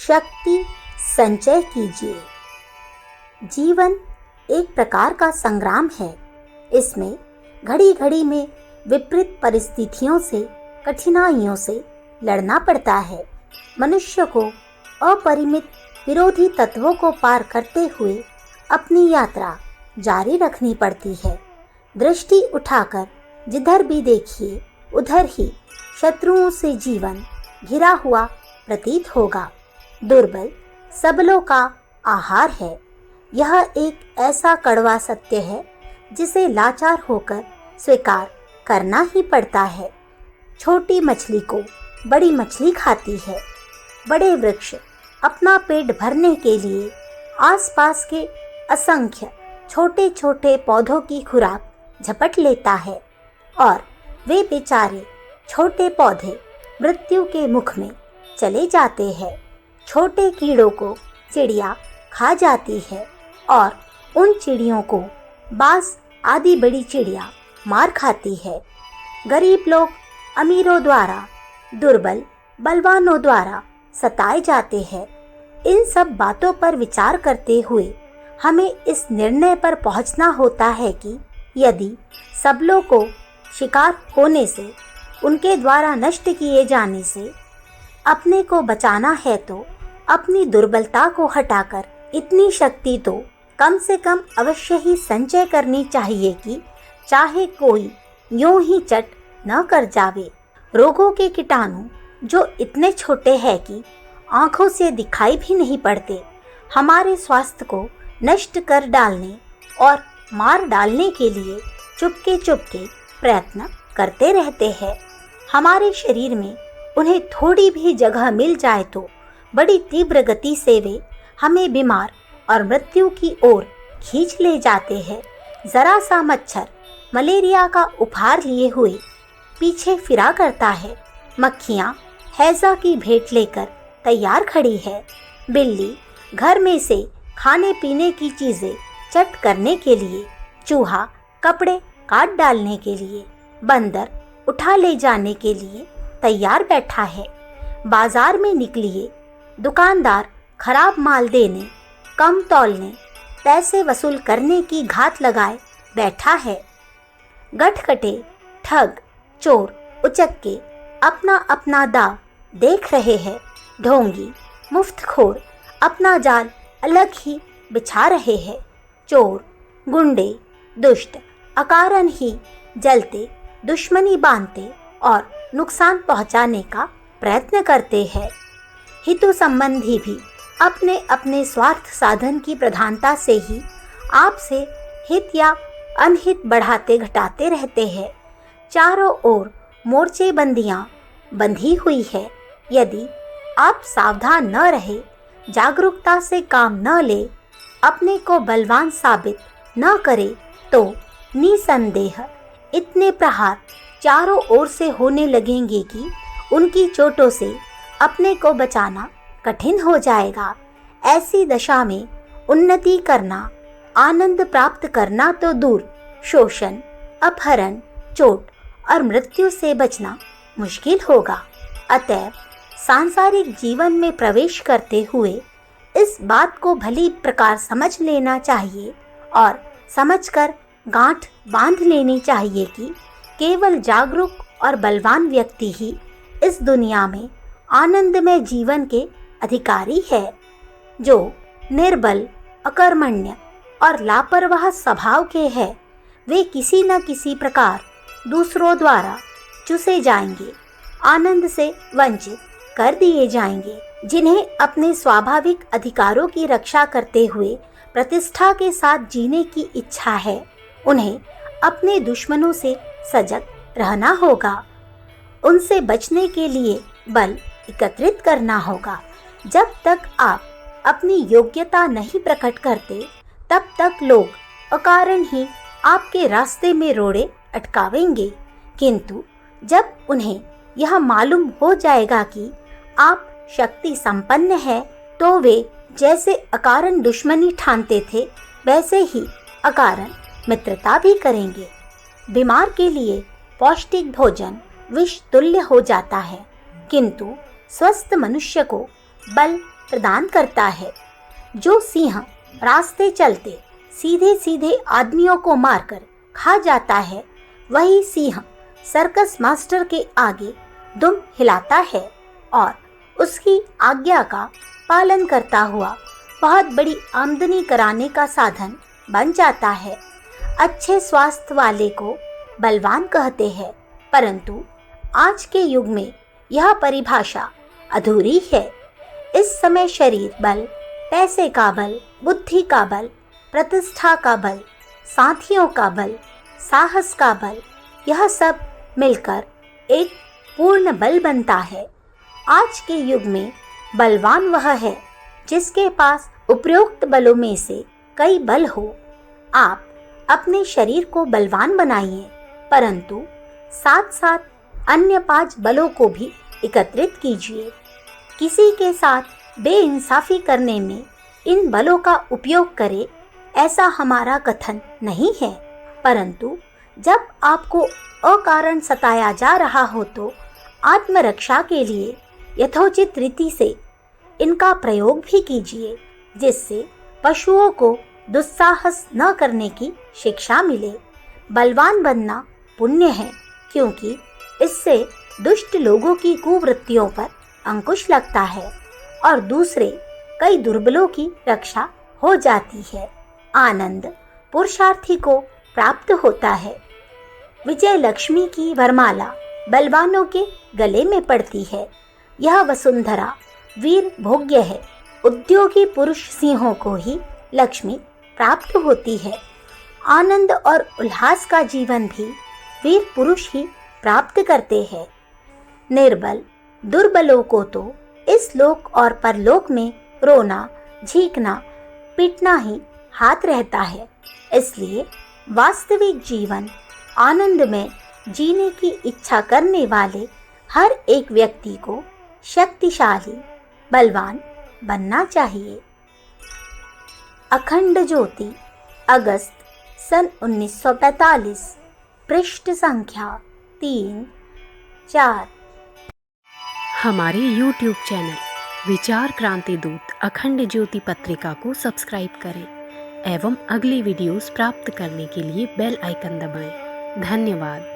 शक्ति संचय कीजिए। जीवन एक प्रकार का संग्राम है। इसमें घड़ी घड़ी में विपरीत परिस्थितियों से, कठिनाइयों से लड़ना पड़ता है। मनुष्य को अपरिमित विरोधी तत्वों को पार करते हुए अपनी यात्रा जारी रखनी पड़ती है। दृष्टि उठाकर जिधर भी देखिए उधर ही शत्रुओं से जीवन घिरा हुआ प्रतीत होगा। दुर्बल सबलों का आहार है। यह एक ऐसा कड़वा सत्य है जिसे लाचार होकर स्वीकार करना ही पड़ता है। छोटी मछली को बड़ी मछली खाती है। बड़े वृक्ष अपना पेट भरने के लिए आसपास के असंख्य छोटे छोटे पौधों की खुराक झपट लेता है और वे बेचारे छोटे पौधे मृत्यु के मुख में चले जाते हैं। छोटे कीड़ों को चिड़िया खा जाती है और उन चिड़ियों को बाज आदि बड़ी चिड़िया मार खाती है। गरीब लोग अमीरों द्वारा, दुर्बल बलवानों द्वारा सताए जाते हैं। इन सब बातों पर विचार करते हुए हमें इस निर्णय पर पहुंचना होता है कि यदि सबलों को शिकार होने से, उनके द्वारा नष्ट किए जाने से अपने को बचाना है तो अपनी दुर्बलता को हटाकर इतनी शक्ति तो कम से कम अवश्य ही संचय करनी चाहिए कि चाहे कोई यूं ही चट न कर जावे। रोगों के कीटाणु जो इतने छोटे हैं कि आंखों से दिखाई भी नहीं पड़ते, हमारे स्वास्थ्य को नष्ट कर डालने और मार डालने के लिए चुपके चुपके प्रयत्न करते रहते हैं। हमारे शरीर में उन्हें थोड़ी भी जगह मिल जाए तो बड़ी तीव्र गति से वे हमें बीमार और मृत्यु की ओर खींच ले जाते हैं। जरा सा मच्छर मलेरिया का उपहार लिए हुए पीछे फिरा करता है। मक्खियाँ हैजा की भेंट लेकर तैयार खड़ी है। बिल्ली घर में से खाने पीने की चीजें चट करने के लिए, चूहा कपड़े काट डालने के लिए, बंदर उठा ले जाने के लिए तैयार बैठा है। बाजार में निकलिए, दुकानदार खराब माल देने, कम तौलने, पैसे वसूल करने की घात लगाए बैठा है। गटखटे, ठग, चोर, उचक्के अपना अपना दाव देख रहे हैं। ढोंगी, मुफ्तखोर अपना जाल अलग ही बिछा रहे हैं। चोर, गुंडे, दुष्ट अकारण ही जलते, दुश्मनी बांधते और नुकसान पहुंचाने का प्रयत्न करते हैं। हितु संबंधी भी अपने अपने स्वार्थ साधन की प्रधानता से ही आपसे हित या अनहित बढ़ाते घटाते रहते हैं। चारों ओर मोर्चेबंदियां बंधी हुई है। यदि आप सावधान न रहे, जागरूकता से काम न ले, अपने को बलवान साबित न करे तो निसंदेह इतने प्रहार चारों ओर से होने लगेंगे कि उनकी चोटों से अपने को बचाना कठिन हो जाएगा। ऐसी दशा में उन्नति करना, आनंद प्राप्त करना तो दूर, शोषण, अपहरण, चोट और मृत्यु से बचना मुश्किल होगा। अतएव सांसारिक जीवन में प्रवेश करते हुए इस बात को भली प्रकार समझ लेना चाहिए और समझकर गांठ बांध लेनी चाहिए कि केवल जागरूक और बलवान व्यक्ति ही इस दुनिया में आनंदमय जीवन के अधिकारी है। जो निर्बल, अकर्मण्य और लापरवाह स्वभाव के हैं, वे किसी न किसी प्रकार दूसरों द्वारा चूसे जाएंगे, आनंद से वंचित कर दिए जाएंगे। जिन्हें अपने स्वाभाविक अधिकारों की रक्षा करते हुए प्रतिष्ठा के साथ जीने की इच्छा है, उन्हें अपने दुश्मनों से सजग रहना होगा। उनसे बचने के लिए बल एकत्रित करना होगा। जब तक आप अपनी योग्यता नहीं प्रकट करते, तब तक लोग अकारण ही आपके रास्ते में रोड़े अटकावेंगे। किंतु जब उन्हें यह मालूम हो जाएगा कि आप शक्ति संपन्न है, तो वे जैसे अकारण दुश्मनी ठानते थे, वैसे ही अकारण मित्रता भी करेंगे। बीमार के लिए पौष्टिक भोजन विष तुल्य हो जाता है, किंतु स्वस्थ मनुष्य को बल प्रदान करता है। जो सिंह रास्ते चलते सीधे सीधे आदमियों को मारकर खा जाता है, वही सिंह सर्कस मास्टर के आगे दुम हिलाता है और उसकी आज्ञा का पालन करता हुआ बहुत बड़ी आमदनी कराने का साधन बन जाता है। अच्छे स्वास्थ्य वाले को बलवान कहते हैं, परंतु आज के युग में यह परिभाषा अधूरी है। इस समय शरीर बल, पैसे का बल, बुद्धि का बल, प्रतिष्ठा का बल, साथियों का बल, साहस का बल, यह सब मिलकर एक पूर्ण बल बनता है। आज के युग में बलवान वह है जिसके पास उपरोक्त बलों में से कई बल हो। आप अपने शरीर को बलवान बनाइए, परंतु साथ साथ अन्य 5 बलों को भी एकत्रित कीजिए। किसी के साथ बेइंसाफी करने में इन बलों का उपयोग करें, ऐसा हमारा कथन नहीं है, परंतु जब आपको अकारण सताया जा रहा हो तो आत्मरक्षा के लिए यथोचित रीति से इनका प्रयोग भी कीजिए, जिससे पशुओं को दुस्साहस न करने की शिक्षा मिले। बलवान बनना पुण्य है, क्योंकि इससे दुष्ट लोगों की कुवृत्तियों पर अंकुश लगता है और दूसरे कई दुर्बलों की रक्षा हो जाती है। आनंद पुरुषार्थी को प्राप्त होता है। विजय लक्ष्मी की वरमाला बलवानों के गले में पड़ती है। यह वसुंधरा वीर भोग्य है। उद्योगी पुरुष सिंहों को ही लक्ष्मी प्राप्त होती है। आनंद और उल्लास का जीवन भी वीर पुरुष ही प्राप्त करते हैं। निर्बल दुर्बलों को तो इस लोक और परलोक में रोना, झींकना, पीटना ही हाथ रहता है। इसलिए वास्तविक जीवन आनंद में जीने की इच्छा करने वाले हर एक व्यक्ति को शक्तिशाली बलवान बनना चाहिए। अखंड ज्योति, अगस्त सन 1945, पृष्ठ संख्या 3-4। हमारे YouTube चैनल विचार क्रांति दूत अखंड ज्योति पत्रिका को सब्सक्राइब करें एवं अगली वीडियोस प्राप्त करने के लिए बेल आइकन दबाएं। धन्यवाद।